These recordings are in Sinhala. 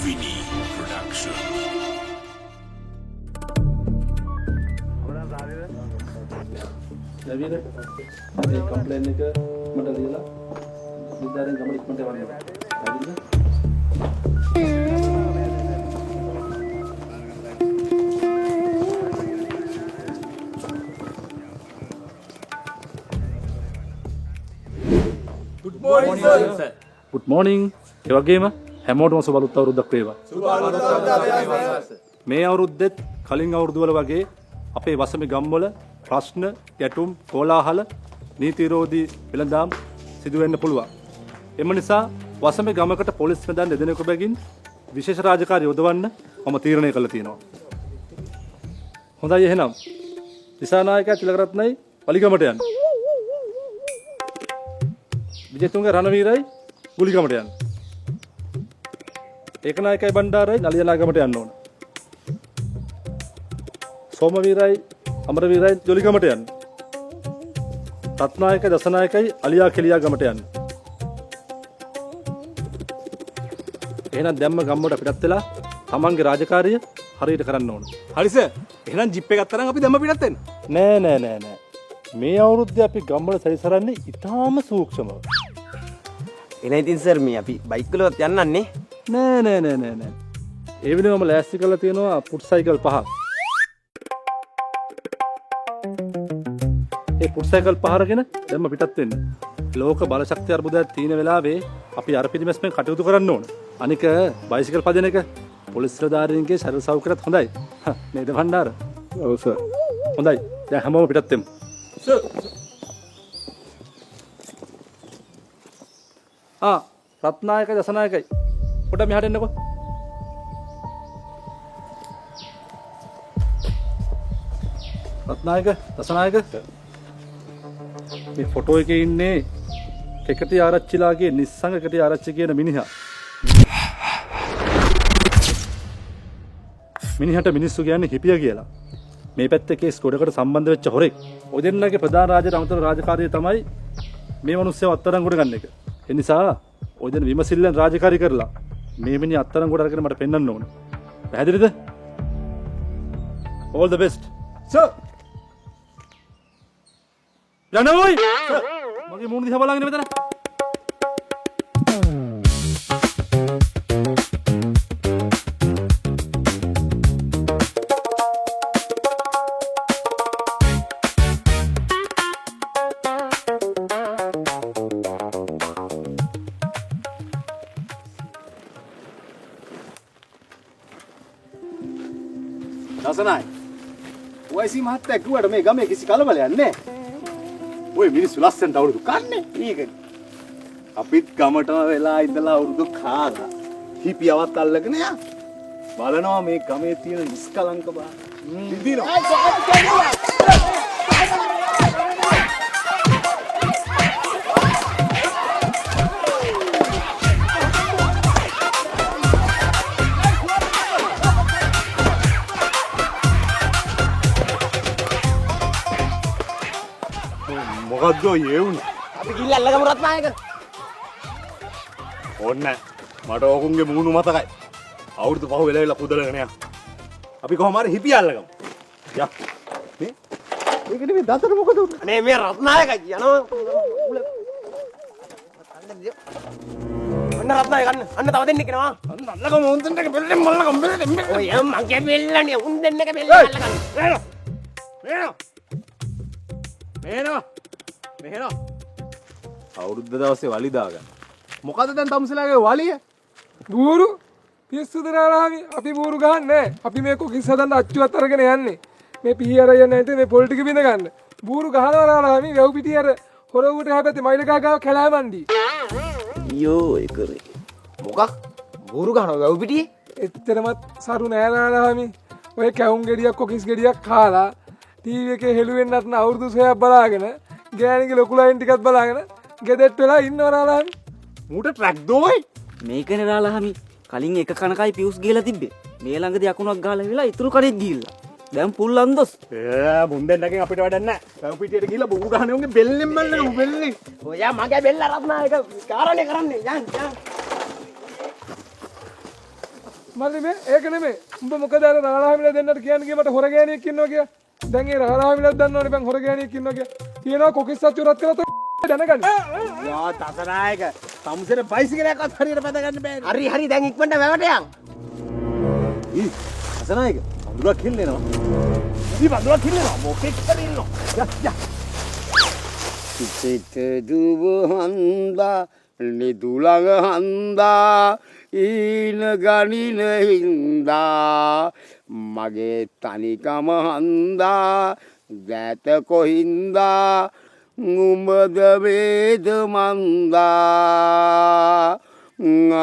Vinny Production. David, ada komplain ni ke? Mana dia lah? Kita ada kamar ikut mana? David. Good morning, sir. Good morning. ඒ වගේම හැමෝටම සුබ අලුත් අවුරුද්දක් වේවා. සුබ අලුත් අවුරුද්දක් වේවා, සර්. මේ අවුරුද්දෙත් කලින් අවුරුදු වල වගේ අපේ වසමේ ගම්වල ප්‍රශ්න, ගැටුම්, කෝලාහල, නීති විරෝධී වෙළඳාම් සිදු වෙන්න පුළුවන්. එම නිසා වසමේ ගමකට පොලිස් නිලධාරීන් දෙදෙනෙකු බැගින් විශේෂ රාජකාරී යොදවන්න මම තීරණය කළා තියෙනවා. හොඳයි එහෙනම්. දිසානායකයා තිලකරත්නයි වලිගමට යන්න. විජේතුංග රණවීරයි ගුලිගමට යන්න. ඒකනායකයි බණ්ඩාරයි නලියනාගමට යන්න ඕන. සෝමවීරයි අමරවීරයි ජොලිගමට යන්න. රත්නායකයි දසනායකයි අලියා කෙලියා ගමට යන්න. එහෙනම් දැම්ම ගම්මට පිටත් වෙලා තමන්ගේ රාජකාරිය හරියට කරන්න ඕන. හරි සර්. එහෙනම් ජිප් එක ගත්තා නම් අපි දැම්ම පිටත් වෙන්න. නෑ. මේ අවුරුද්දේ අපි ගම්වල සැරිසරන්නේ ඉතාම සූක්ෂමව. එන ඉතින් සර් මේ අපි බයික් වලවත් යන්නන්නේ. නෑ. ඒ වෙනුවම ලෑස්ති කරලා තියෙනවා පුට් සයිකල් 5ක්. ඒ පුට් සයිකල් 5 අරගෙන දැම්ම පිටත් වෙන්න. ලෝක බල ශක්තිය අර්බුදයක් තියෙන වෙලාවේ අපි අර පිළිමැස්මෙන් කටයුතු කරන්න ඕන. අනික බයිසිකල් පදින එක පොලිස් නිලධාරීන්ගේ ශරීර සෞඛ්‍යයත් හොඳයි. නේද භණ්ඩාර? ඔව් සර්. හොඳයි. දැන් හැමෝම පිටත් වෙමු. සර්. රත්නායකයි දසනායකයි පොඩ්ඩක් මෙහාට එන්නකෝ. රත්නායක දසනායක මේ ෆොටෝ එකේ ඉන්නේ කෙකටි ආරච්චිලාගේ නිස්සංග කෙකටි ආරච්චි කියන මිනිහා. මිනිහට මිනිස්සු කියන්නේ හිපිය කියලා. මේ පැත්තේ කේස් ගොඩකට සම්බන්ධ වෙච්ච හොරෙක්. ඔය දෙන්නගේ ප්‍රධාන අමතර රාජකාරිය තමයි මේ මිනිස්සුව අත්අඩංගුවට ගන්න එක. ඒ නිසා ඔය දෙන විමසිල්ලෙන් රාජකාරී කරලා මේ මිනිහ අත්අඩංගුවට අරගෙන මට පෙන්වන්න ඕන. පැහැදිලිද? All the best. සර්. යනෝයි. මගේ මූණ දිහා බලන්න මෙතන. දසනායි. ඔයසි මහත්තයා කිව්වට මේ ගමේ කිසි කලබලයක් නැහැ. ඔය මිනිස්සු ලස්සනට අවුරුදු කන්නේ. ඒකනේ. අපිත් ගමටම වෙලා ඉඳලා අවුරුදු කාලා. හිපියවත් අල්ලගෙන යා. බලනවා මේ ගමේ තියෙන නිස්කලංක බව. විඳිනවා. මොකද්ද ඔය වුනේ? අපි ගිහිල්ලා අල්ලගමු රත්නායක. ඕන්නේ මට ඕකුන්ගේ මූණු මතකයි. අවුරුදු 5 වෙලා පුදලගෙන යන්න. අපි කොහොම හරි හිපිය අල්ලගමු. යා. මේ මේක නෙමෙයි දතර මොකද උනේ? අනේ මේ රත්නායක යනවා. අන්න රත්නායක අන්න තව දෙන්නෙක් එනවා. අන්න අල්ලගමු උන් දෙන්නක බෙල්ලෙන් මල්ලගමු බෙල්ලෙන්. ඔය මගේ බෙල්ලනේ උන් දෙන්නක බෙල්ල අල්ලගන්න. මෙහෙනවා. අවුරුද්ද දවසේ වලි දාගන්න. මොකද දැන් තමුසලාගේ වලිය? බూరు පිස්සුද නාලාමි අපි බూరు ගහන්නේ අපි මේ කුකිස් හදන්න අච්චුවත් අරගෙන යන්නේ මේ පීහර යන්නේ නැති මේ පොල් ටික බින්ද ගන්න බూరు ගහනවා නාලාමි වැව් පිටිය අර හොරවුට හැපැත්තේ මයිල ගහ කැලෑමන්ඩි යෝ ඒකරේ මොකක් බూరు ගහනවා වැව් පිටියේ එච්චරමත් සරු නෑ නාලාමි ඔය කැවුම් ගෙඩියක් කොකිස් ගෙඩියක් කාලා ටීවී එකේ හෙළුවෙන්නත් න අවුරුදු 6ක් බලාගෙන ගෑණිගේ ලොකු ලයින් ටිකක් බලාගෙන ගෙදෙට්ට වෙලා ඉන්නවා නාලාමි මූට ට්‍රැක් දෝයි මේකනේ නාලාමි කලින් එක කනකයි පියුස් ගිහලා තිබ්බේ මේ ළඟදී අකුණක් ගහලා වෙලා ඉතුරු කණෙක් ගිහිල්ලා දැන් පුල් අන්දොස් මුන් දෙන්නගෙන් අපිට වැඩක් නැහැ වැව් පිටියට ගිහලා බූරු ගහන්නේ උන්ගේ බෙල්ලෙන් මල්ලන බෙල්ලෙන් ඔයා මගේ බෙල්ල රත්නායක කාරණේ කරන්නේ යන් මල්ලි මේ ඒක නෙමෙයි. උඹ මොකද අර රාලහාමිලා දෙන්නට කියන්නේ මට හොර ගෑණියෙක් ඉන්නවා කියලා. දැන් ඒ රාලහාමිලාත් දන්නවනේ බං හොර ගෑණියෙක් ඉන්නවා කියලා. කියනවා කොකිස් සත්තු රත් කරලා දැනගන්න. යා තසනායක සමුසෙට බයිසිකලයක්වත් හරියට පැද ගන්න බෑ. හරි හරි දැන් ඉක්මනට වැවට යන්. ඊ තසනායක වඳුරක් කිල්ලෙනවා. ඊ වඳුරක් කිල්ලෙනවා. මොකෙක් හරි ඉන්නවා. යා සිත දුව හන්දා නිදුලඟ හන්දා ඊන ගනින හින්දා මගේ තනිකම හන්දා ගැත කොහින්දා උඹද වේද මන්දා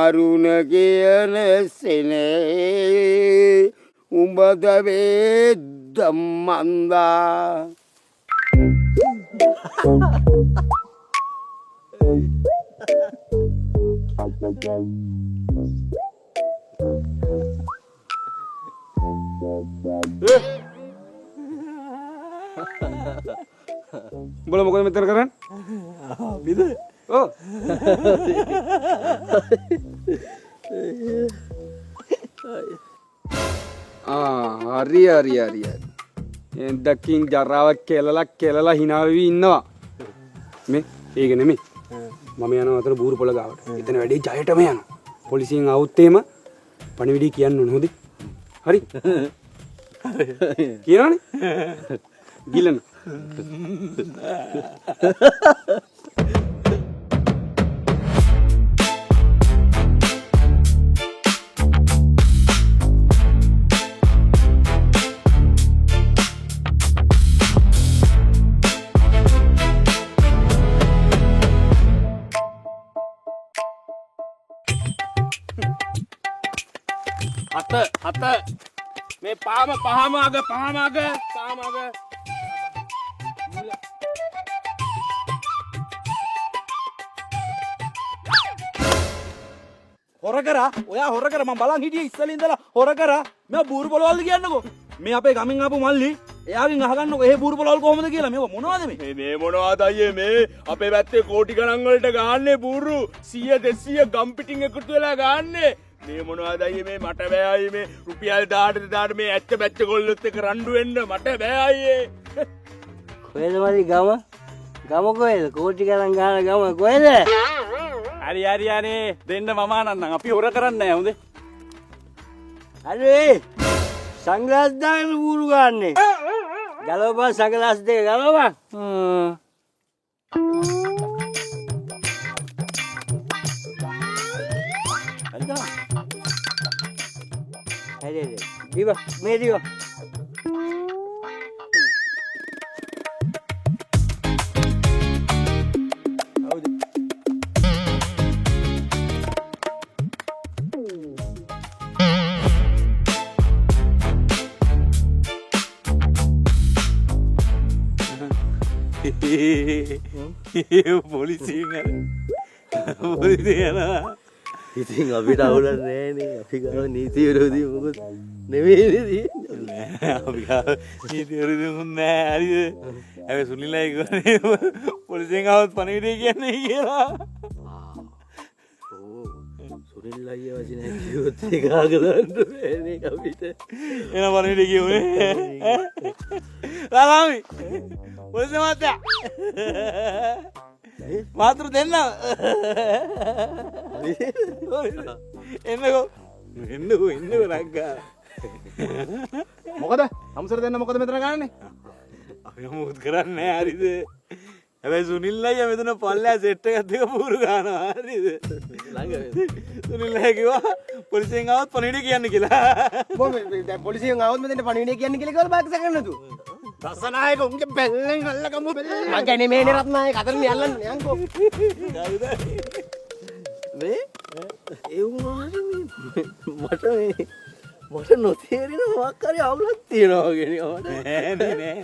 අරුණ කියන සෙනේ උඹද වේද මන්දා උඹලා මොකද මෙතන කරන්නේ? බිද ඔව්. හරි. එන්දකින් ජරාවක් කෙලලා hina වෙවි ඉන්නවා. මේ ඒක නෙමෙයි. මම යනවා අතර බූරු පොළ ගාවට. එතන වැඩේ ජයටම යනවා. පොලිසියෙන් આવුත් එහෙම පණිවිඩය කියන්න ඕන හොඳේ. හරි. කියනවනේ. ගිලන. හත මේ පහම අග හොර කරා ඔයා හොර කර මම බලන් හිටියේ ඉස්සලින් ඉඳලා හොර කරා මම බූරු පොළවල්ද කියන්නකෝ මේ අපේ ගමින් ආපු මල්ලි එයාගෙන් අහගන්නකෝ එහෙ බූරු පොළවල් කොහොමද කියලා මේක මොනවද මේ මොනවද අයියේ මේ අපේ පැත්තේ කෝටි ගණන් වලට ගාන්නේ බූරු 100 200 ගම් පිටින් එකතු වෙලා ගාන්නේ මේ මොනවද අයියේ මේ මට බෑ අයියේ මේ රුපියල් 1000ට මේ ඇත්ත බැච්ච ගොල්ලොත් එක්ක රණ්ඩු වෙන්න මට බෑ අයියේ කොහෙද මලි ගම කොහෙද කෝටි ගණන් ගාන ගම කොහෙද හරි අනේ දෙන්න මම ආනන්නම් අපි හොර කරන්නේ නැහැ හොඳේ හරි සංග්ලාස් දාගෙන බූරු ගන්නනේ ගලවපන් සංග්ලාස් දෙක ගලවපන් හරි දිව මේ දිව පොලිසියෙන් ඉතින් අපිට අවුලක් නෑනේ අපි ගාව නීති විරෝධී මොකද නෙමෙයි අපි නීති විරෝධී නෑ හරිද හැබැයි සුනිල්ලා කියන්නේ පොලිසියෙන් આવත් පණිවිඩය කියන්නේ කියලා සුනිල්ලාගේ වචන කිව්වොත් ඒක ආගලන්න බෑනේ අපිට එන පණිවිඩය කියුනේ රාලාමි පොලිසිය මහත්තයා මාතෘ දෙන්න එන්නකෝ රංගා මොකද හම්සර දෙන්න මොකද මෙතන ගන්නනේ? අපි මොකද කරන්නේ හරිද හැබැයි සුනිල්ලයි මෙතන පල්ලෑ සෙට් එකක් දෙක පුරු ගන්නවා හරිද සුනිල්ලා කිව්වා පොලිසියෙන් ආවොත් පණිවිඩය කියන්න කියලා දැන් පොලිසියෙන් ආවොත් මෙතන පණිවිඩය කියන්න කියලා කිව්වල බාක්ස ගන්නතු. රසනායක උන්ගේ බැල්ලෙන් අල්ලගමු බැල්ලෙන් මං කියන්නේ මේ රත්නායක අතරින් යල්ලන්නේ යන්කෝ. මේ ඒ වුණාට මට නොතේරෙන මොකක් හරි අවුලක් තියෙනවා වගේ නෑ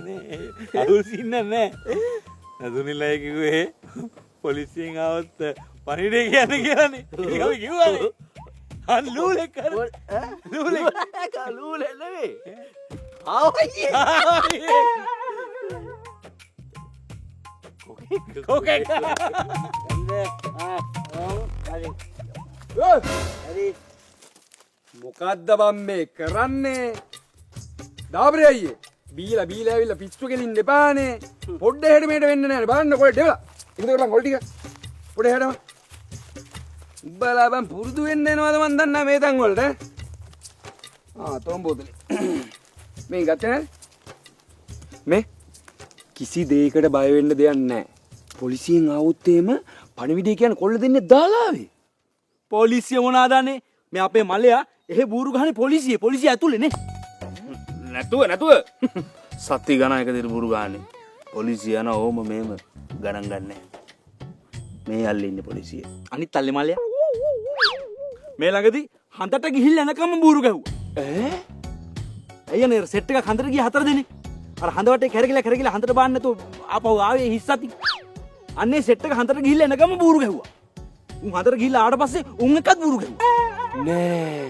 අවුල් සින්න නෑ සුනිල්ලා කිව්වේ පොලිසියෙන් ආවොත් පණිවිඩය කියන්න කියලානේ ඒක අපි කිව්වනේ ලූලෙක් කර ලූලෙ නෙවෙයි කොකෙක් හරි මොකද්ද බම් මේ කරන්නේ? දාබරේ අයියේ. බීලා ඇවිල්ලා පිස්සු කෙලින්න එපානේ. පොඩ්ඩ හෙඩ මෙහෙට වෙන්න නෑනේ. බලන්න කොහෙද දෙවලා. ඉතින් කරලා කොල් ටික. පොඩ හෙඩම. උඹලා බම් පුරුදු වෙන්න එනවද මන් දන්නා මේ තැන් වලට. තොම් බෝතලේ. මේ ගත්තේ නේද? මේ කිසි දෙයකට බය වෙන්න දෙයක් නැහැ. පොලිසියෙන් ආවොත් එහෙම පණිවිඩය කියන කොල්ල දෙන්නේ දාලා ආවේ. පොලිසිය මොනාදන්නේ මේ අපේ මලයා එහෙ බూరు ගහන්නේ පොලිසිය ඇතුලේ නේ. නැතුව සත්‍ය ගණන් එක දිර බුරු ගානේ පොලිසිය යන ඕම මේම ගණන් ගන්නෑ මේ අල්ලේ ඉන්නේ පොලිසිය අනිත් අල්ලේ මලයා මේ ළඟදී හඳට ගිහිල්ලා එනකම් බూరు ගැහුවා. අයියනේ සෙට් එකක් හඳට ගියා 4 දෙනෙක්. අර හඳ වටේ කැරකිලා හඳට බාන්න නැතුව ආපහු ආවේ හිස්සති. අන්නේ සෙට් එක හඳට ගිහිල්ලා එනකම් බూరు ගැහුවා. උන් හඳට ගිහිල්ලා ආවට පස්සේ උන් එකත් බూరు ගැහුවා. නෑ.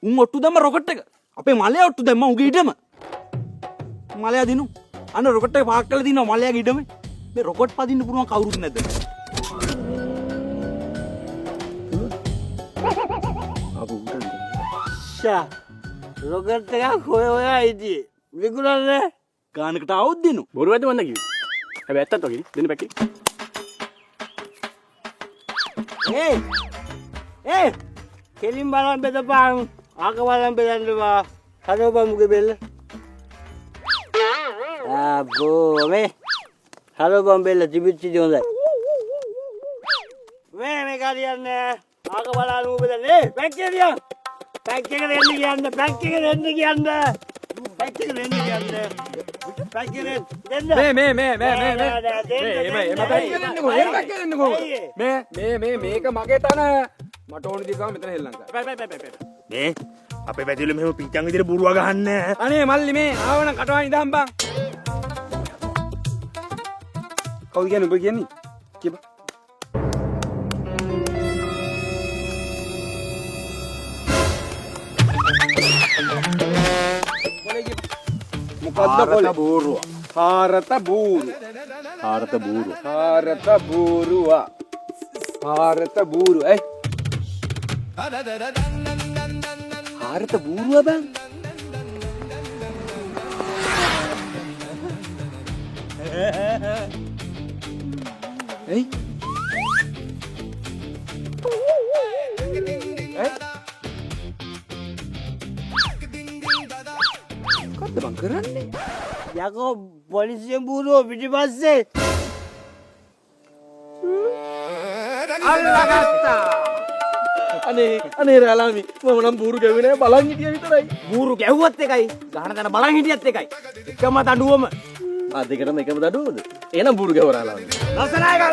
උන් ඔට්ටු දැම්ම රොකට් එක. අපේ මලයා ඔට්ටු දැම්ම උගේ ඉඩම. මලයා දිනු. අන්න රොකට් එක පාක් කරලා දිනනවා මලයාගේ ඉඩම. මේ රොකට් පදින්න පුළුවන් කවුරුත් නැද්ද? ෂා රොකට් එකක් හොයා ඉතියේ. විකුණන්නේ ගානකට આવුත් දිනු. බොරුවද මන්ද කිව්වේ? හැබැයි ඇත්තත් වගේ දෙන්න පැකේ. ඒ කෙලින් බලන් බෙදපන්. ආක බලන් බෙදන්නවා. හදවපන් මුගේ බෙල්ල. ආබෝ මේ හදවපන් බෙල්ල තිබිච්චි හොඳයි. මේ කාරියන්නේ ආක බලන් මුගේ බෙදන්නේ. පැක් එක දියන්. පැක් එක දෙන්න කියන්න. පැක් එක දෙන්න කියන්න. පැක් එක දෙන්න කියන්න. පැක් එක දෙන්න. මේක මගේ තන. මට ඕන දේ ගාව මෙතන හෙල්ලන්න. මේ අපේ පැතිවල මෙහෙම පිංචන් විදිහට බුරුවා ගහන්න අනේ මල්ලි මේ ආවන කටවා ඉඳන් බං. කවුද කියන්නේ උඹ කියන්නේ? කියපන්. මොකද්ද කොලේ? බෝරුව හාරත බූරු. හාරත බෝරුව හාරත බූරුවා. හාරත බූරු ඈ. හාරත බූරුවා බං. එයි මොකද්ද බං කරන්නේ? යකෝ පොලිසියෙන් බූරුව පිටිපස්සේ. අල්ලගත්තා. අනේ රාලාමි මම නම් බూరు ගැව්වේ නෑ බලන් හිටියා විතරයි. බූරු ගැහුවත් එකයි ගහන තැන බලන් හිටියත් එකයි. එකම දඬුවම. ආ දෙකටම එකම දඩුවද? එහෙනම් බూరు ගැව රාලාමි. ලස්සනයි ගන්න.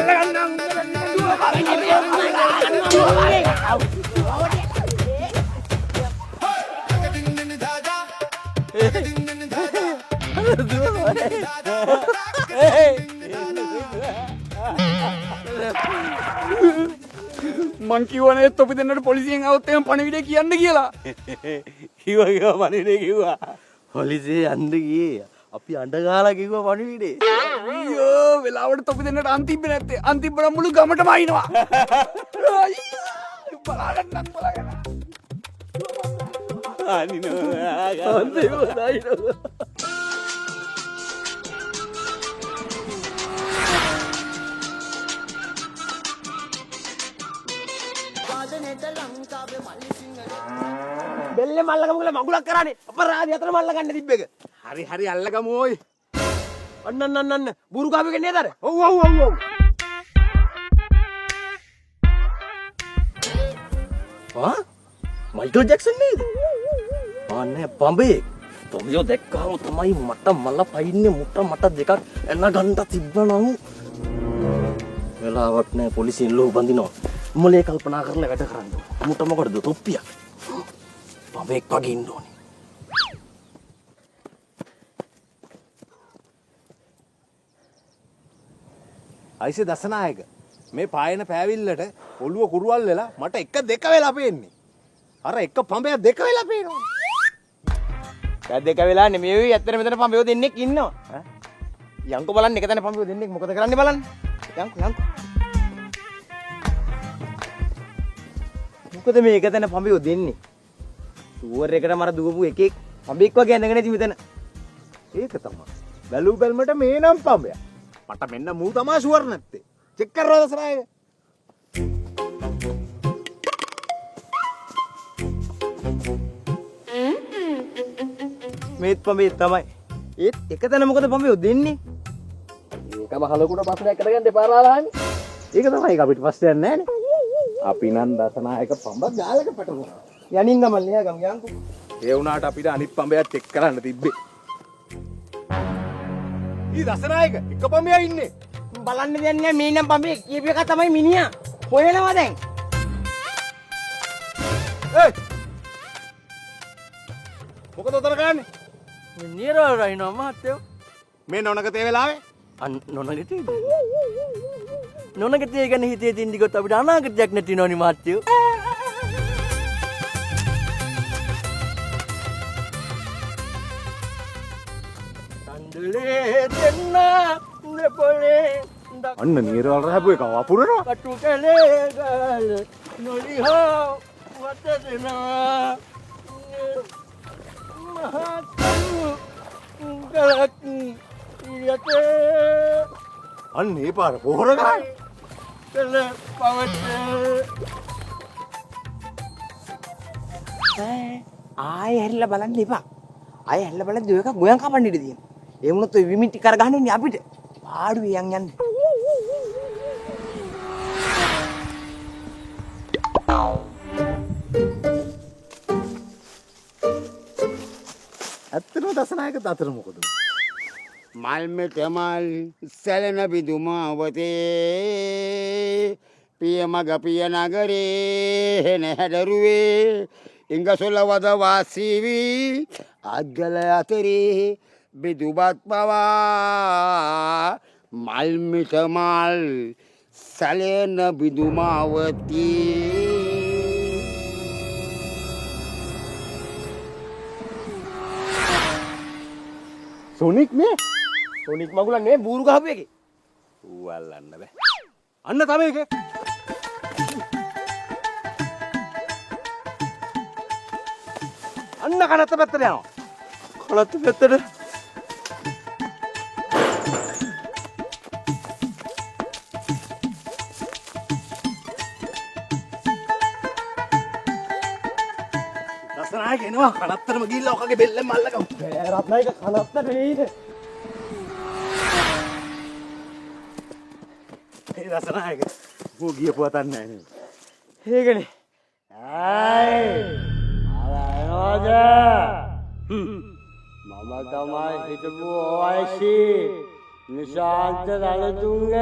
මං කිව්වනේ තොපි දෙන්නට පොලිසියෙන් આવොත් එහෙම පණිවිඩය කියන්න කියලා. කිව්වා පණිවිඩේ කිව්වා. පොලිසිය යන්න ගියේ. අපි අඬ ගහලා කිව්වා පණිවිඩේ. අයියෝ වෙලාවට තොපි දෙන්නට අන්තිබ්බ නැත්තේ. අන්තිබ්බ මුළු ගමටම අයින්නවා. අයියෝ බලාගන්න. අනිනෝ අන්තිබ බෙල්ලේ මල්ලගම කියලා මගුලක් කරානේ. අපරාධي අතර මල්ල ගන්න තිබ්බ එක. හරි අල්ලගමු ඕයි. අන්න බూరు ගාවේ නේද අර? ඔව්. මයිකල් ජැක්සන් නේද? අනේ පඹේ. තොමියෝ දැක්කම තමයි මට මල පයින්නේ මට දෙකක් එන්න ගන්න තිබ්බනම් වෙලාවක් නෑ පොලිසියෙන් ලෝ බඳිනවා. මොලේ කල්පනා කරලා වැඩ කරන්න. මුට මොකටද තොප්පියක්. පඹෙක් වගේ ඉන්න ඕනේ. අයිසේ දසනායක මේ පායන පෑවිල්ලට ඔළුව කුරුවල් වෙලා මට එක දෙක වෙලා පේන්නේ. අර එක පඹය දෙක වෙලා පේනවා. දැන් දෙක වෙලා නෙමෙයි ඇත්තට මෙතන පඹයෝ දෙන්නෙක් ඉන්නවා. යන්කෝ බලන්න එක තැන පඹයෝ දෙන්නෙක් මොකද කරන්නේ බලන්න. යන්කෝ. මොකද මේක තැන පඹියෝ දෙන්නේ? ටුවර් එකට මර දුවපු එකෙක් පඹෙක් වගේ ඇඳගෙන ඉති මෙතන. ඒක තමයි. බැලු බැලමට මේ නම් පඹය. මට මෙන්න මූ තමයි ෂුවර් නැත්තේ. චෙක් කරලා දසනායක. මේත් පඹේ තමයි. ඒත් එක තැන මොකද පඹියෝ දෙන්නේ? ඒක මහලකුට ප්‍රශ්නයක් කරගන්න එපා රාලහාමි. ඒක තමයි ඒක අපිට ප්‍රශ්නයක් නෑනේ. අපි නම් දසනායක පඹ ගාලක පැටලුණා. යනින් ගමන් ලියා ගමු යන්කෝ. ඒ වුණාට අපිට අනිත් පඹයක් චෙක් කරන්න තිබ්බේ. ඊ දසනායක එක පඹයක් ඉන්නේ. බලන්න දෙන්නේ මේ නම් පඹේ කියපු එක තමයි මිනිහා. හොයනවා දැන්. ඒ මොකද උතර ගන්නේ? නිරවල් රහිනවා මහත්තයෝ. මේ නොනක තේ වෙලාවේ නොනගතේ නොනගතේ ගැන හිතේ තින්දි ගොත් අපිට අනාගතයක් නැති නෝනි මහත්තයෝ. කන්දලේ දෙන්න දෙපොලේ අන්න නීරවල් රහපු එක වපුරනවා. කටු කලේ ගල නොලිහෝ වත දෙනවා මහත්තු ගලක් යතේ අන්න ඒ පාර පොහොර ගන්න. කල පවට ආයෙ හැරිලා බලන්න එපා. ආයෙ හැරිලා බලද්දි ඔය එක ගොයන් කපන්න ඉඩ තියෙනවා. ඒ වුණොත් ඔය විමිටි කර ගහන්නේ අපිට. පාඩුවේ යන් යන්නේ. ඇත්තටම දසනායක දතර මොකද? මල්මෙට මල් සැලෙන බිදුමාවතේ පියමග පිය නගරේ හෙන හැඩරුවේ ඉංගසොල වද වාසීවී අත්ගල අතරේ බිදුබත් පවා මල්මිට මල් සැලෙන බිදුමාවතී සොනික් මේ සොනික් මගුලන් නෙවෙයි බූරු ගහපු එකේ. ඌ අල්ලන්න බෑ. අන්න තමයි එකේ. අන්න කනත්ත පැත්තට යනවා. කොළත් පැත්තට දසනායක එනවා කනත්තටම ගිහිල්ලා ඔකගේ බෙල්ලෙන් මල්ලගමු. රත්නායක කනත්තට නෙයිද? ඒ දසනායක ඌ ගියපු වතක් නැහැ නේද? ඒකනේ. මම තමයි හිටපු ඕයිසි නිශාන්ත රණතුංග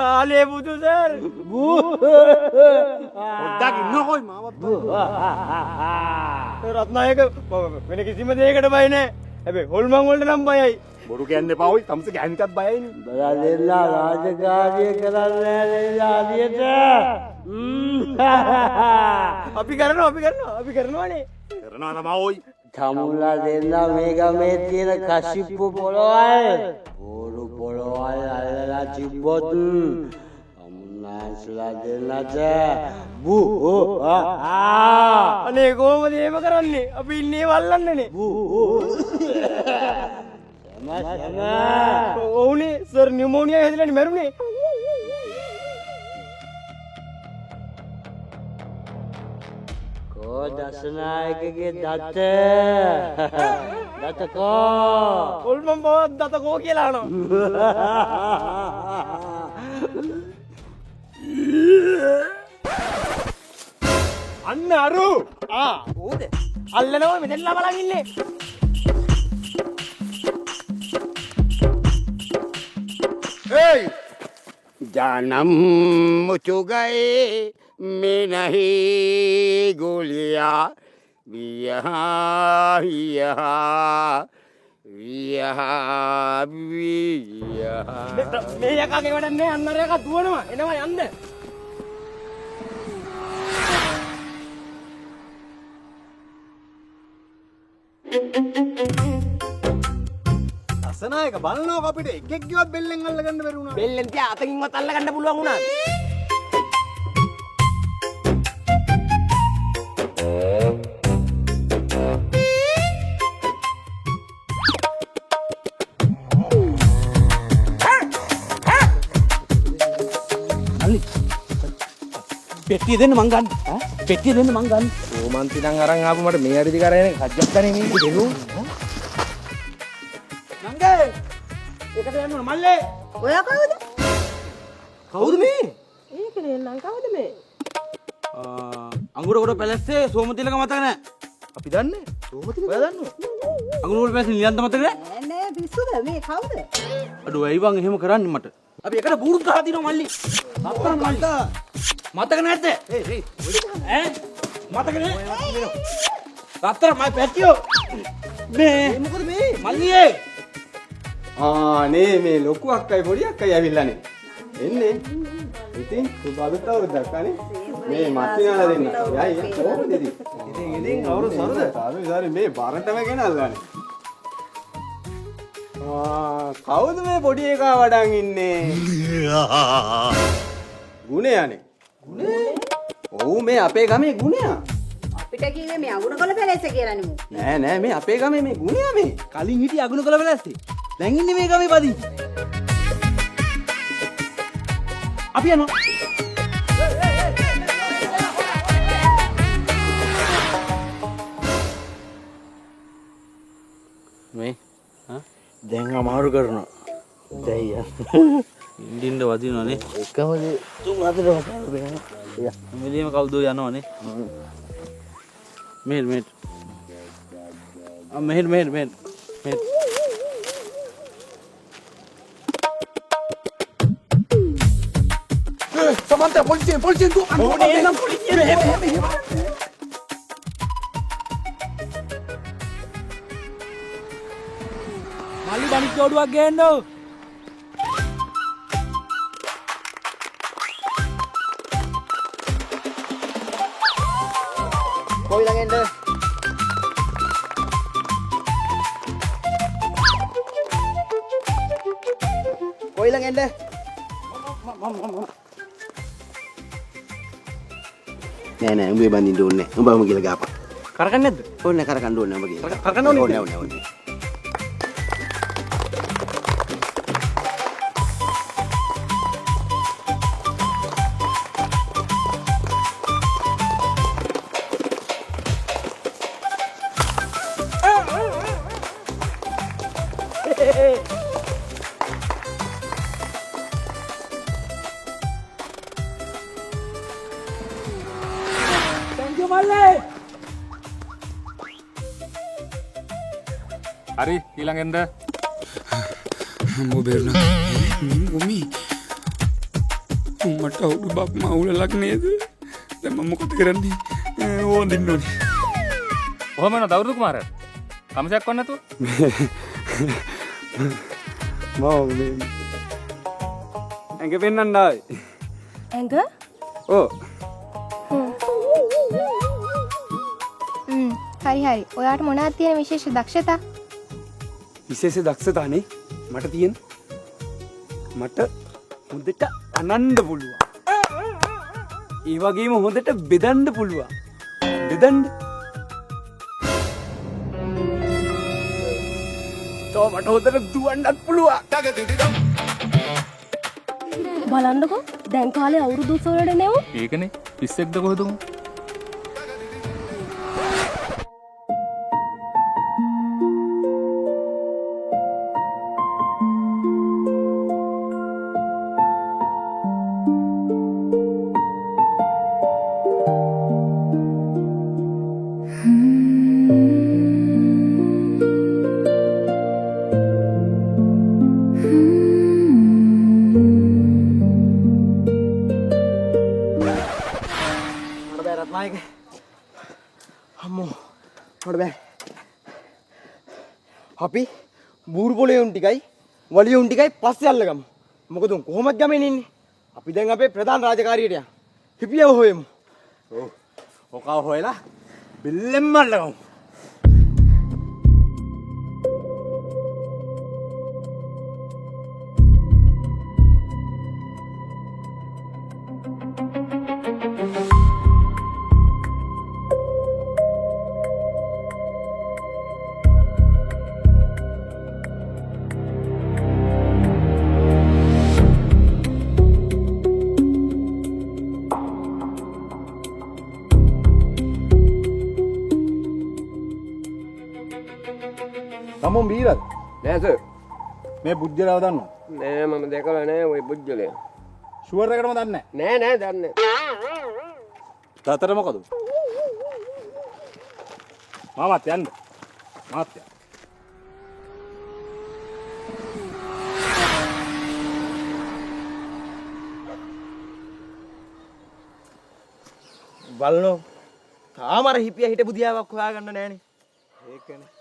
ආලේ බුදු සර්. පොඩ්ඩක් ඉන්නකෝයි මාවත්. රත්නායක වෙන කිසිම දෙයකට බය නැහැ. හැබැයි හොල්මන් වලට නම් බයයි. බොරු කියන්න එපා ඔයි. තමස ගෑනිටත් බයයිනේ. බලා දෙන්න රාජකාරිය කරන්නේ ආදියට අපි කරනවානේ. කරනවා තමයි ඔයි. තමුල්ලා දෙන්න මේ ගමේ තියෙන කසිප්පු පොළොවල් බෝරු පොළොවල් අල්ලලා තිබ්බොත් අමුන්නාන්සලා දෙන්නට අනේ කොහොමද එහෙම කරන්නේ? අපි ඉන්නේ වල්ලන්නනේ. ඔවුනේ සර් නියුමෝනියා හැදිලානේ මැරුණේ. කෝ දසනායකගේ දත කෝ හොල්මන් බවත් දත කෝ කියලා අහනවා. අන්න අරු. ඕද? අල්ලනවා මෙතනලා බලන් ඉන්නේ. ඒයි जानम मुचुगए में नहीं गोलियां विया මේ යකාගේ වැඩක් නෑ. අන්නර එකක් දුවනවා. එනවා යන්න. දසනායක බලනවා අපිට එකෙක්වත් බෙල්ලෙන් අල්ලගන්න බැරි වුණා. බෙල්ලෙන් තියා අතකින්වත් අල්ල ගන්න පුළුවන් වුණා. පෙට්ටිය දෙන්න මං ගන්න. පෙට්ටිය දෙන්න මං ගන්න. ඕමන්ති නම් අරන් ආපු මට මේ අරිදි කරගෙන කජ්ජක් ගන්නේ මේ දෙනු. නංගේ. එකට යන්න ඕන මල්ලේ. ඔයා කවුද? කවුද මේ? ඒක නේ නම් කවුද මේ? අඟුරකට පැලස්සේ සෝමතිලක මතක නැහැ. අපි දන්නේ. සෝමතිලක ඔයා දන්නවද? අඟුරකට පැලස්සේ නිලන්ත මතක නැහැ. නෑ පිස්සුද මේ කවුද? අඩෝ ඇයි වන් එහෙම කරන්නේ මට? අපි එකට බූරුත් ගහලා දිනවා මල්ලි. අප්පර මල්ලි. මතක නැද්ද? ඈ මතක නෑ. රත්තර මයි පැටියෝ. මේ මොකද මේ? මල්ලියේ. ආනේ මේ ලොකු අක්කයි පොඩි අක්කයි ඇවිල්ලානේ. එන්නේ. ඉතින් සුබාදුට අවුරුද්දක් අනේ. මේ මස්සිනාලා දෙන්න. යයි කොහොමද ඉතින්? ඉතින් අවුරුදු සරුද? සාරි මේ බරටම ගෙනල්ලානේ. කවුද මේ පොඩි එකා වඩන් ඉන්නේ? ගුණයානේ. ගුණේ? ඔව් මේ අපේ ගමේ ගුණයා. අපිට කිව්වේ මේ අගුණකොළ පැලැස්ස කියලා නෙමු. නෑ මේ අපේ ගමේ මේ ගුණයා මේ. කලින් හිටිය අගුණකොළ පැලස්සේ. දැන් ඉන්නේ මේ ගමේ පදිංචි. අපි යනවා. මේ දැන් අමාරු කරනවා. දැන් ඉන්දින්ද වදිනවනේ. එකම දේ තුන් හතර වතාවක් මෙලියම කවුද යනවනේ. මෙහෙට. මෙහෙට. සමන්ත පොලිසියෙන් දුව. ඕනේ නම් පොලිසිය මෙහෙම. මල්ලි බණිත් ජෝඩුවක් ගේන්න. කොයි ළඟ එන්න? කොයි ළඟ එන්න? නෑ උඹේ බඳින්න ඕනේ. උඹම කියලා ගාපන්. කරකන්නේ නැද්ද? ඕනේ කරකන්න ඕනේ උඹ කියලා. කරකන්න ඕනේ. ඕනේ. හරි ඊළඟෙන්ද? මොබේරුණා. ගොමි. මට උඩ බක් මවුලක් නේද? දැන් මම මොකද කරන්නේ? ඕන් දින්න ඕනේ. ඔහොම නේද දවුරු කුමාරයා? කමසයක් වන්න නැතුව? මම මේ ඇඟ පෙන්නන්න ආවේ. ඇඟ? ඔව්. හරි. ඔයාට මොනවද තියෙන විශේෂ දක්ෂතා? විශේෂ දක්ෂතානේ මට තියෙන. මට හොඳට අනන්න පුළුවන්. ඒ වගේම හොඳට බෙදන්න පුළුවන්. බෙදන්න. තව මට හොඳට දුවන්නත් පුළුවන්. බලන්නකෝ දැන් කාලේ අවුරුදු 20 නෙව. ඒකනේ පිස්සෙක්ද කොහෙද උන්? අපි බූරු පොලේ උන් ටිකයි වලිය උන් ටිකයි පස්සේ අල්ලගමු. මොකද උන් කොහොමද ගමේ ඉන්නේ? අපි දැන් අපේ ප්‍රධාන රාජකාරියට යමු. හිපියව හොයමු. ඔව්. ඔකව හොයලා බිල්ලෙන්ම අල්ලගමු. ළමොන් බීරද? නෑ සර්. මේ පුජ්‍යලව දන්නවා. නෑ මම දැකලා නෑ ওই පුජ්‍යලය. ෂුවර් එකටම දන්නේ නැහැ. නෑ දන්නේ. තාත්තට මොකද? මාමත් යන්න. මාත් යන්න. බලනෝ තාම අර හිපියා හිටපු දියාවක් හොයාගන්න නෑනේ. ඒකනේ.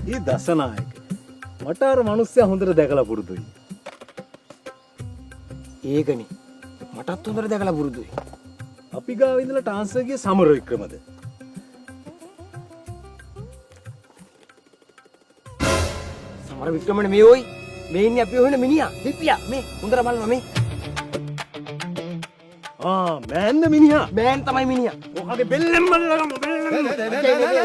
ඊ දසනායක. මට අර මිනිස්සයා හොඳට දැකලා පුරුදුයි. ඒකනේ. මටත් හොඳට දැකලා පුරුදුයි. අපි ගාව ඉඳලා ට්‍රාන්ස්ෆර් ගිය සමර වික්‍රමද? සමර වික්‍රමනේ මේ ඔයි. මේ ඉන්නේ අපි හොයන මිනිහා. හිපියා මේ හොඳට බලන්න මේ. මෑන්ද මිනිහා. මෑන් තමයි මිනිහා. ඔකගේ බෙල්ලෙන් මල්ලගම බෙල්ලෙන්.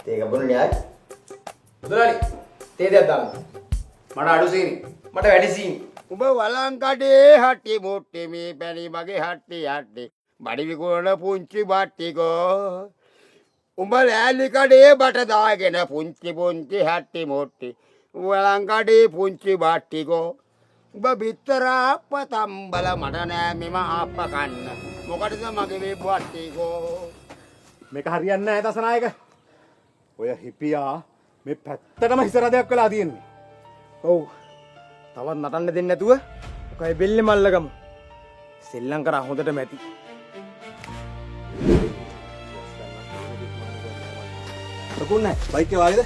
තේක බොන්නේ ආයි. මුදලාලි තේ දෙයක් දාන්න. මට අඩු සීනි. මට වැඩි සීනි. උඹ වලංකඩේ හටි මුට්ටි මේ පැණි මගේ හට්ටි යට්ටි බඩි විකුණන පුංචි බට්ටිකෝ උඹ ලෑලි කඩේ බට දාගෙන පුංචි පුංචි හට්ටි මුට්ටි වලංකඩේ පුංචි බට්ටිකෝ උඹ බිත්තර අප්ප තම්බල මට නෑ මෙම අප්ප කන්න මොකටද මගේ මේ බට්ටිකෝ මේක හරියන්නේ නැහැ දසනායක. ඔය හිපියා මේ පැත්තටම හිසරදයක් වෙලා තියෙන්නේ. ඔව්. තවත් නටන්න දෙන්නේ නැතුව ඔකයි බෙල්ලේ මල්ලගමු. සෙල්ලම් කරා හොඳට මැති. ලකුන්නේ බයික් එක වාගේද?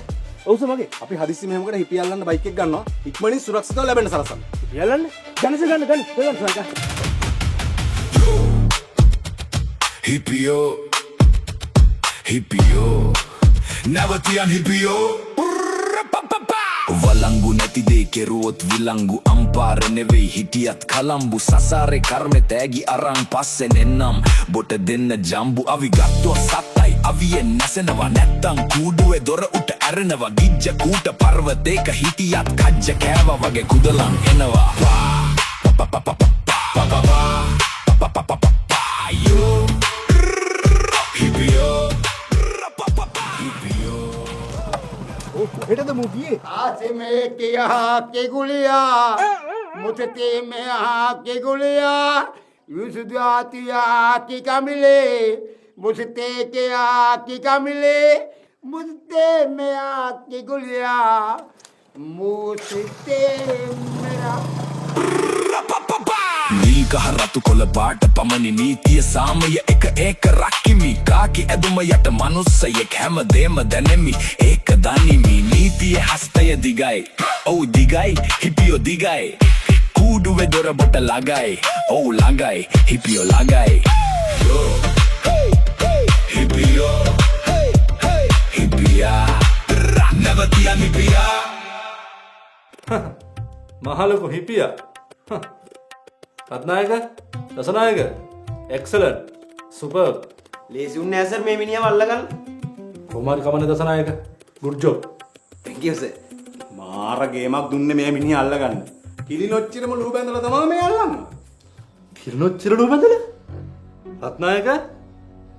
ඔව් සර් මගේ. අපි හදිස්සි මෙහෙමකට හිපිය අල්ලන්න බයික් එක ගන්නවා. ඉක්මනින් සුරක්ෂිතව ලැබෙන්න සලසන්න. හිපිය අල්ලන්න? ගන්න. හිපියෝ නැවතියන් හිපියෝ වලංගු නැති දේ කෙරුවොත් විලංගු අම්පාර නෙවෙයි හිටියත් කලම්බු සසාරේ කර්මෙ තෑගි අරන් පස්සෙන් එන්නම් බොට දෙන්න ජම්බු අපි ගත්තොත් සත්තයි අවියෙන් නැසෙනවා නැත්තම් කූඩුවේ දොර උට ඇරෙනවා ගිජ්ජ කූට පර්වතේක හිටියත් කජ්ජ කෑවා වගේ කුදලන් එනවා හෙටද මු ගියේ? आसे में किया के गुलिया मुझते में के गुलिया युसुदातिया की कमिले मुझते के की कमिले मुझते में की गुलिया मुझते मेरा නීල්කහ රතු කොළ පාට පමණි නීතිය සාමය එක ඒක රක්කිමි කාකි ඇදුම යට මනුස්සයෙක් හැමදේම දැනෙමි ඒක දනිමි නීතිය හස්තය දිගයි ඔව් දිගයි හිපියෝ දිගයි කූඩුවේ දොර බොට ළඟයි ඔව් ළඟයි හිපියෝ ළඟයි හිපියෝ හිපියා නැවතියන් හිපියා මහලොකු හිපියා රත්නායක දසනායක එක්සලන්ට් සුපර් ලේසි උන්නේ නැහැ සර් මේ මිනිහව අල්ලගන්න. කොමාරි කමන Dasanayake good job thank you sir. මාර ගේමක් දුන්නේ මේ මිනිහා අල්ලගන්න. කිලිනොච්චිරම ලුහු බැඳලා තමයි මේ අල්ලන්නේ. කිරනොච්චර ඩුබඳල රත්නායක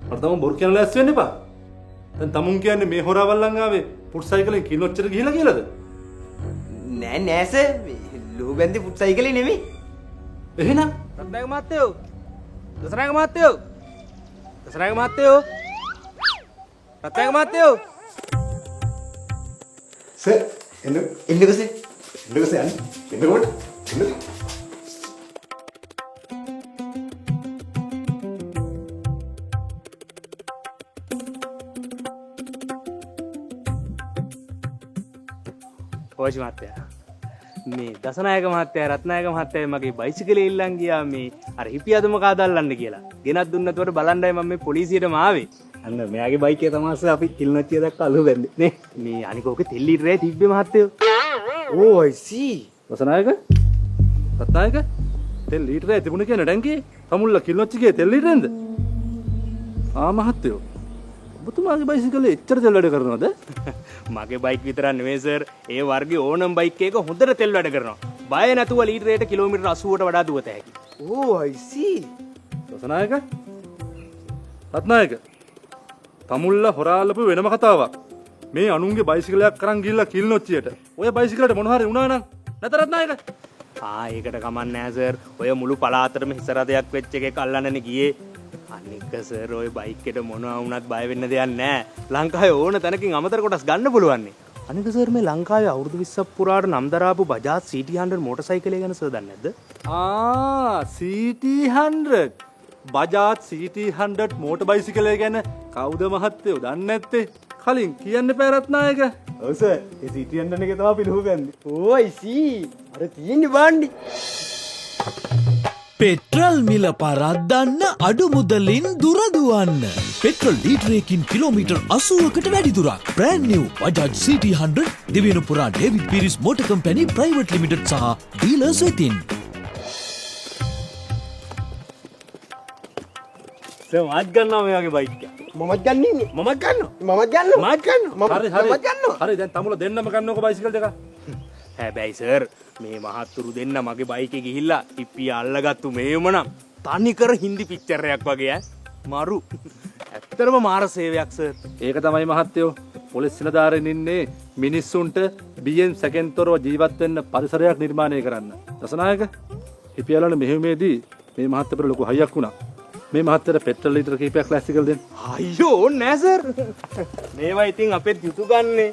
මට තම බොරු කියන ලැස් වෙන්න එපා. දැන් තමුන් කියන්නේ මේ හොරාවල්ලන් ආවේ පුට් සයිකලෙන් කිරනොච්චර ගිහිලා කියලාද? නෑ සර් ලුහු බැඳි ෆුට් සයිකලේ නෙමෙයි. එහෙනම් රත්නායක මහත්තයෝ දසනායක මහත්තයෝ රත්නායක මහත්තයෝ සර් එන්න එන්නකෝ සර්. එන්නකෝ යන්න. එන්නකොට එන්න. පෝෂි මහත්තයා. මේ දසනායක මහත්තයා රත්නායක මහත්තයා මගේ බයිසිකලේ ඉල්ලන් ගියා මේ අර හිපියදුම කාදල්ලන්න කියලා. ගෙනත් දුන්නතොට බලන්නයි මම මේ පොලිසියට ආවේ. අන්න මෙයාගේ බයිකේ තමයි අපි තිල්නොච්චිය දක්වා අලු බැන්නේ නේ. මේ අනික ඔක තෙල් ලීටරේ තිබ්බේ මහත්තයෝ. ඕ I see. දසනායක රත්නායක තෙල් ලීටරේ තිබුණ කියන ටැංකියේ තමුල්ල කිල්නොච්චිගේ තෙල් ලීටරෙන්ද? මහත්තයෝ ඔබතුමාගේ බයිසිකලේ එච්චර තෙල් වැඩ කරනවද? මගේ බයික් විතරක් නෙවෙයි සර්. ඒ වර්ගයේ ඕනම බයික් එකක හොඳට තෙල් වැඩ කරනවා. බය නැතුව ලීටරයට කිලෝමීටර් 80ට වඩා දුවත හැකි. ඕ I see. දසනායක රත්නායක තමුල්ල හොරාලපු වෙනම කතාවක්. මේ අනුන්ගේ බයිසිකලයක් කරන් ගිහිල්ලා කිල්නොච්චියට. ඔය බයිසිකලට මොන හරි වුණා නම් නැත රත්නායක. ඒකට කමක් නැහැ සර්. ඔය මුළු පළාතටම හිස රදයක් වෙච්ච එකක් අල්ලන්නනේ ගියේ. අනික සර් ඔය බයික් එකට මොනවා වුණත් බය වෙන්න දෙයක් නැහැ. ලංකාවේ ඕන තැනකින් අමතර කොටස් ගන්න පුළුවන් නේ. අනික සර් මේ ලංකාවේ අවුරුදු 20ක් පුරාට නම් දරාපු බජාජ් CT100 මොටර් සයිකලය ගැන සර් දන්නේ නැද්ද? CT100 බජාජ් CT100 මෝටර් බයිසිකලය ගැන කවුද මහත්තයෝ දන්නේ නැත්තේ? කලින් කියන්න එපා රත්නායක. ඔව් සර්. ඒ CT100 එකේ තමයි පිළිහුවන්නේ. ඕ I see. අර තියෙන්නේ බාණ්ඩි. පෙට්‍රල් මිල පරද්දන්න අඩු මුදලින් දුරදුවන්න. පෙට්‍රල් ලීටරයකින් කිලෝමීටර් 80කට වැඩි දුරක්. බ්‍රෑන්ඩ් නිව් බජාජ් CT100 දිවෙන පුරා David Peiris motor company private limited සහ ඩීලර්ස් වෙතින්. සර් මාත් ගන්නවා මේ වගේ බයික් එක. මමත් ගන්නින්නේ. මමත් ගන්නවා. මමත් ගන්නවා. මාත් ගන්නවා. හරි හරි දැන් තමුල දෙන්නම ගන්නකො බයිසිකල් දෙක. හැබැයි සර් මේ මහත්තුරු දෙන්න මගේ බයිකේ ගිහිල්ලා ඉප්පිය අල්ලගත්තු මේවම නම් තනිකර හින්දි පික්චර් එකක් වගේ ඈ. මරු. ඇත්තටම මාර සේවයක් සර්. ඒක තමයි මහත්තයෝ පොලිස් නිලධාරීන් ඉන්නේ මිනිස්සුන්ට බියෙන් සැකෙන්තොරව ජීවත් වෙන්න පරිසරයක් නිර්මාණය කරන්න. දසනායක හිපියලන මෙහෙයුමේදී මේ මහත්තයාට ලොකු හයියක් වුණා. මේ මහත්තයාට පෙට්‍රල් ලීටර කීපයක් ප්ලාස්ටික් වල දෙන්න. අයියෝ ඕනේ නෑ සර්. මේවා ඉතින් අපෙත් යුතු ගන්නේ.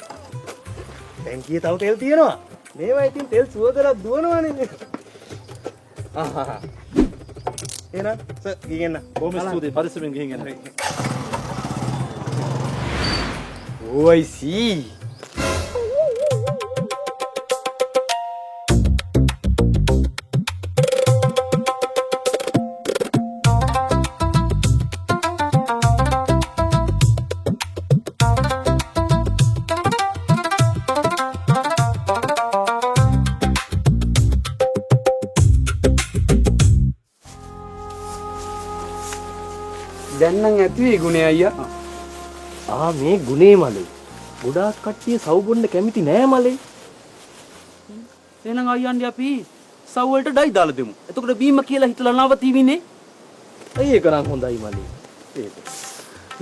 ටැංකියේ තව තෙල් තියෙනවා. මේවා ඉතින් තෙල් සුව කරලා දුවනවනේ. එහෙනම් සර් ගිහින් එන්න. බොහොම ස්තුතියි පරිස්සමෙන් ගිහින් එන්න. ඕ I see. දැන් නම් ඇති වෙයි ගුණේ අයියා. මේ ගුණේ මලේ. ගොඩාක් කට්ටිය සව් බොන්න කැමති නෑ මලේ. එහෙනම් අයියන්ඩි අපි සව් වලට ඩයි දාලා දෙමු. එතකොට බීම කියලා හිතලා නවතිවිනේ. ඒක නම් හොඳයි මලේ. ඒක.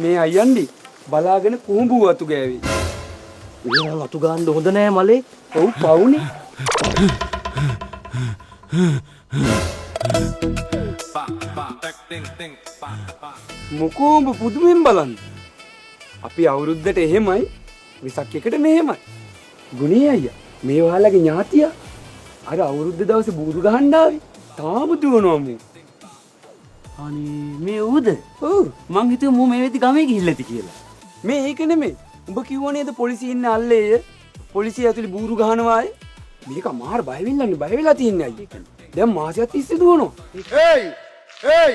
මේ අයියන්ඩි බලාගෙන කුඹු වතු ගෑවේ. එහෙනම් අතු ගන්න හොඳ නෑ මලේ. ඔව් පවුනේ. මොකෝ උඹ පුදුමෙන් බලන්න. අපි අවුරුද්දට එහෙමයි විසක් එකට මෙහෙමයි. ගුණේ අයියා මේ වහලගේ ඥාතියා අර අවුරුද්ද දවසේ බූරු ගහන්න ආවේ. තාම දුවනවා මු. අනේ මේ ඌද? ඔව් මං හිතුවා මූ මේ වෙද්දි ගමේ ගිහිල්ලා ඇති කියලා. මේ ඒක නෙමෙයි. උඹ කිව්ව නේද පොලිසිය ඉන්නේ අල්ලේය. පොලිසිය ඇතුලේ බූරු ගහනවා අය. මේක මාර බය වෙන්නන්නේ බය වෙලා තියන්නේ අයියා. දැන් මාසයක් තිස්සේ දුවනවා. Hey!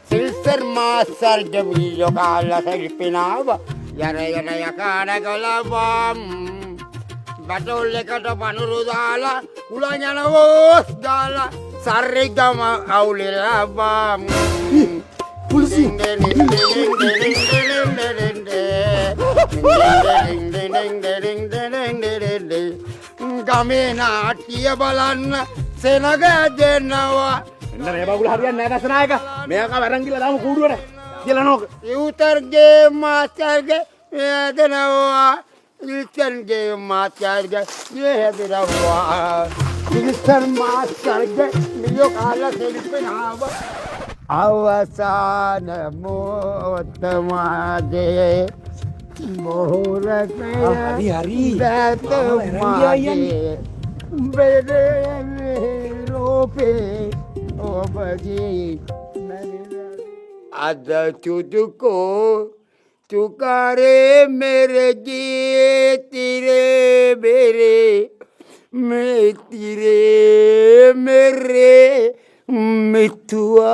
Silver Master Jamil Kala Filipinawa Yara Yara Yakana Galabam Batolekata Panurudala Ulanyana Vos Dala Sarigama Aulilabam Polisi. Gamena Tia Balan Senaga Denawa එන්න මේ බබුල හරියන්නේ නැහැ දසනායක. මෙයාක වරන් ගිහලා දාමු කූඩුවට. කියලා නෝක. යුතරගේ මාස්ටර්ගේ මෙදනවා. යුතරගේ මාස්ටර්ගේ මෙදනවා. යුතර මාස්ටර්ගේ මියෝ කාලා සෙලිපෙනාව. අවසාන මොහොතමාදේ මොහොරකේ හරි දැතමාදේ බෙරේ රෝපේ ඔබගේ අද තුදුකෝ තුකාරේ මෙරේ ජී තිරේ බෙරේ मेरे मेरे मिठुआ